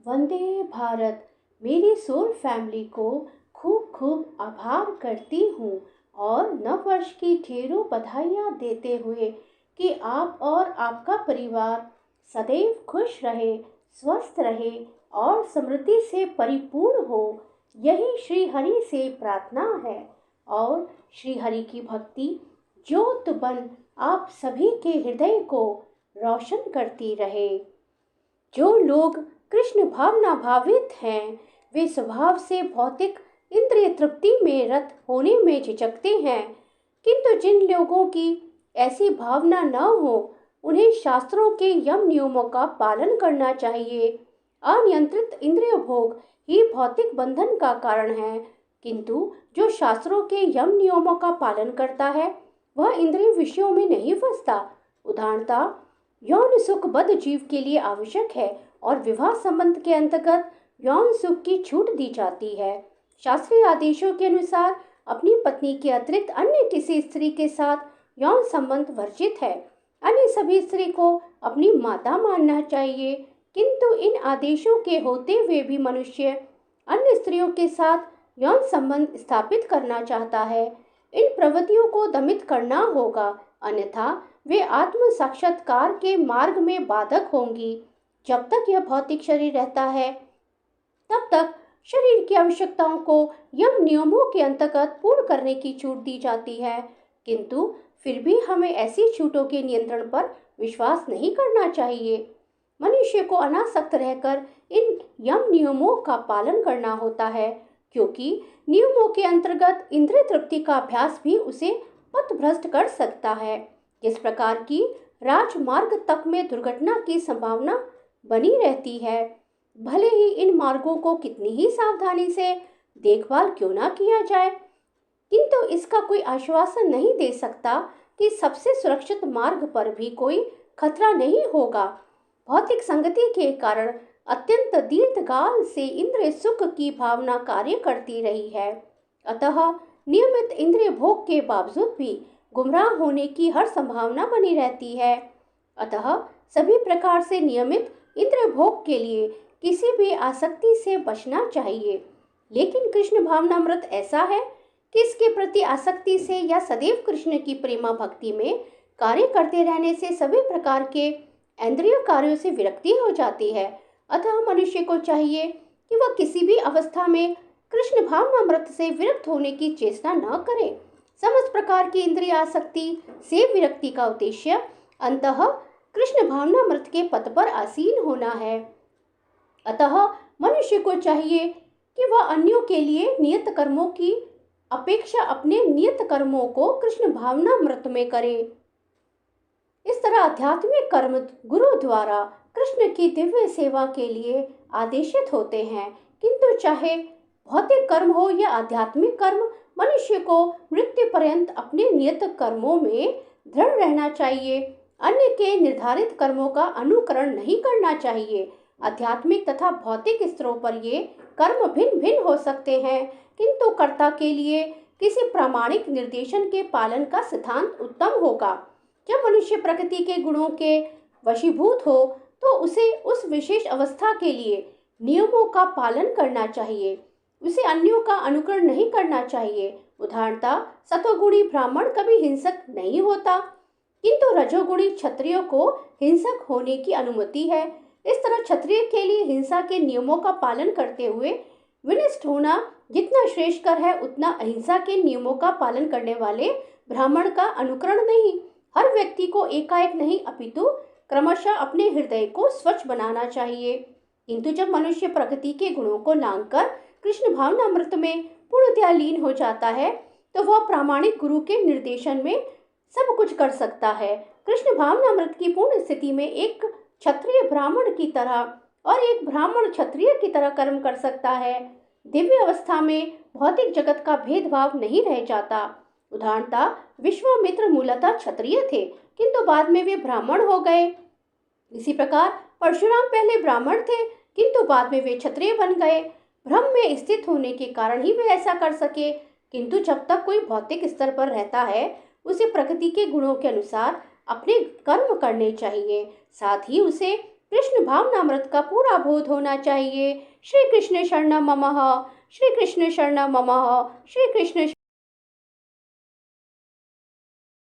वंदे भारत। मेरी soul family को खूब खूब आभार करती हूँ और नव वर्ष की ढेरों बधाइयाँ देते हुए कि आप और आपका परिवार सदैव खुश रहे, स्वस्थ रहे और समृद्धि से परिपूर्ण हो, यही श्री हरि से प्रार्थना है। और श्री हरि की भक्ति ज्योत बन आप सभी के हृदय को रोशन करती रहे। जो लोग कृष्ण भावना भावित हैं, वे स्वभाव से भौतिक इंद्रिय तृप्ति में रत होने में झिझकते हैं, किंतु जिन लोगों की ऐसी भावना न हो, उन्हें शास्त्रों के यम नियमों का पालन करना चाहिए। अनियंत्रित इंद्रिय भोग ही भौतिक बंधन का कारण है, किंतु जो शास्त्रों के यम नियमों का पालन करता है, वह इंद्रिय विषयों में नहीं फंसता। उदाहरणतः यौन सुख बद्ध जीव के लिए आवश्यक है और विवाह संबंध के अंतर्गत यौन सुख की छूट दी जाती है। शास्त्रीय आदेशों के अनुसार अपनी पत्नी के अतिरिक्त अन्य किसी स्त्री के साथ यौन संबंध वर्जित है। अन्य सभी स्त्री को अपनी माता मानना चाहिए, किंतु इन आदेशों के होते हुए भी मनुष्य अन्य स्त्रियों के साथ यौन संबंध स्थापित करना चाहता है। इन प्रवृत्तियों को दमित करना होगा, अन्यथा वे आत्म साक्षात्कार के मार्ग में बाधक होंगी। जब तक यह भौतिक शरीर रहता है, तब तक शरीर की आवश्यकताओं को यम नियमों के अंतर्गत पूर्ण करने की छूट दी जाती है, किंतु फिर भी हमें ऐसी छूटों के नियंत्रण पर विश्वास नहीं करना चाहिए। मनुष्य को अनासक्त रहकर इन यम नियमों का पालन करना होता है, क्योंकि नियमों के अंतर्गत इंद्रिय तृप्ति का अभ्यास भी उसे पथभ्रष्ट कर सकता है। जिस प्रकार की राजमार्ग तक में दुर्घटना की संभावना बनी रहती है, भले ही इन मार्गों को कितनी ही सावधानी से देखभाल क्यों ना किया जाए, किंतु इसका कोई आश्वासन नहीं दे सकता कि सबसे सुरक्षित मार्ग पर भी कोई खतरा नहीं होगा। भौतिक संगति के कारण अत्यंत दीर्घकाल से इंद्रिय सुख की भावना कार्य करती रही है, अतः नियमित इंद्रिय भोग के बावजूद भी गुमराह होने की हर संभावना बनी रहती है। अतः सभी प्रकार से नियमित इंद्रिय भोग के लिए किसी भी आसक्ति से बचना चाहिए। लेकिन कृष्ण भावनामृत ऐसा है कि इसके प्रति आसक्ति से या सदैव कृष्ण की प्रेमा भक्ति में कार्य करते रहने से सभी प्रकार के इंद्रिय कार्यों से विरक्ति हो जाती है। अतः मनुष्य को चाहिए कि वह किसी भी अवस्था में कृष्ण भावनामृत से विरक्त होने की चेष्टा न करे। समस्त प्रकार की इंद्रिय आसक्ति से विरक्ति का उद्देश्य अंततः कृष्ण भावनामृत के पद पर आसीन होना है। अतः मनुष्य को चाहिए कि वह अन्यों के लिए नियत कर्मों की अपेक्षा अपने नियत कर्मों को कृष्ण भावनामृत में करे। इस तरह आध्यात्मिक कर्म गुरु द्वारा कृष्ण की दिव्य सेवा के लिए आदेशित होते हैं, किंतु चाहे भौतिक कर्म हो या आध्यात्मिक कर्म, मनुष्य को मृत्यु पर्यंत अपने नियत कर्मों में दृढ़ रहना चाहिए। अन्य के निर्धारित कर्मों का अनुकरण नहीं करना चाहिए। आध्यात्मिक तथा भौतिक स्तरों पर ये कर्म भिन्न भिन्न हो सकते हैं, किंतु कर्ता के लिए किसी प्रामाणिक निर्देशन के पालन का सिद्धांत उत्तम होगा। जब मनुष्य प्रकृति के गुणों के वशीभूत हो, तो उसे उस विशेष अवस्था के लिए नियमों का पालन करना चाहिए। उसे अन्यों का अनुकरण नहीं करना चाहिए। उदाहरणतः सत्वगुणी ब्राह्मण कभी हिंसक नहीं होता, किंतु रजोगुणी क्षत्रिय को हिंसक होने की अनुमति है। इस तरह क्षत्रिय के लिए हिंसा के नियमों का पालन करते हुए विनष्ट होना जितना श्रेष्ठकर है, उतना अहिंसा के नियमों का पालन करने वाले ब्राह्मण का अनुकरण नहीं। हर व्यक्ति को एकाएक नहीं, अपितु क्रमशः अपने हृदय को स्वच्छ बनाना चाहिए। किंतु जब मनुष्य प्रकृति के गुणों को लांघकर कृष्ण भावनामृत में पूर्णतया लीन हो जाता है, तो वह प्रामाणिक गुरु के निर्देशन में सब कुछ कर सकता है। कृष्ण भावनामृत की पूर्ण स्थिति में एक क्षत्रिय ब्राह्मण की तरह और एक ब्राह्मण क्षत्रिय की तरह कर्म कर सकता है। दिव्य अवस्था में भौतिक जगत का भेदभाव नहीं रह जाता। उदाहरणतः विश्वामित्र मूलतः क्षत्रिय थे, किंतु बाद में वे ब्राह्मण हो गए। इसी प्रकार परशुराम पहले ब्राह्मण थे, किंतु बाद में वे क्षत्रिय बन गए। भ्रम में स्थित होने के कारण ही वे ऐसा कर सके, किंतु जब तक कोई भौतिक स्तर पर रहता है, उसे प्रकृति के गुणों के अनुसार अपने कर्म करने चाहिए। साथ ही उसे कृष्ण भावनामृत का पूरा बोध होना चाहिए। श्री कृष्ण शरणम मम, श्री कृष्ण शरणम मम, श्री कृष्ण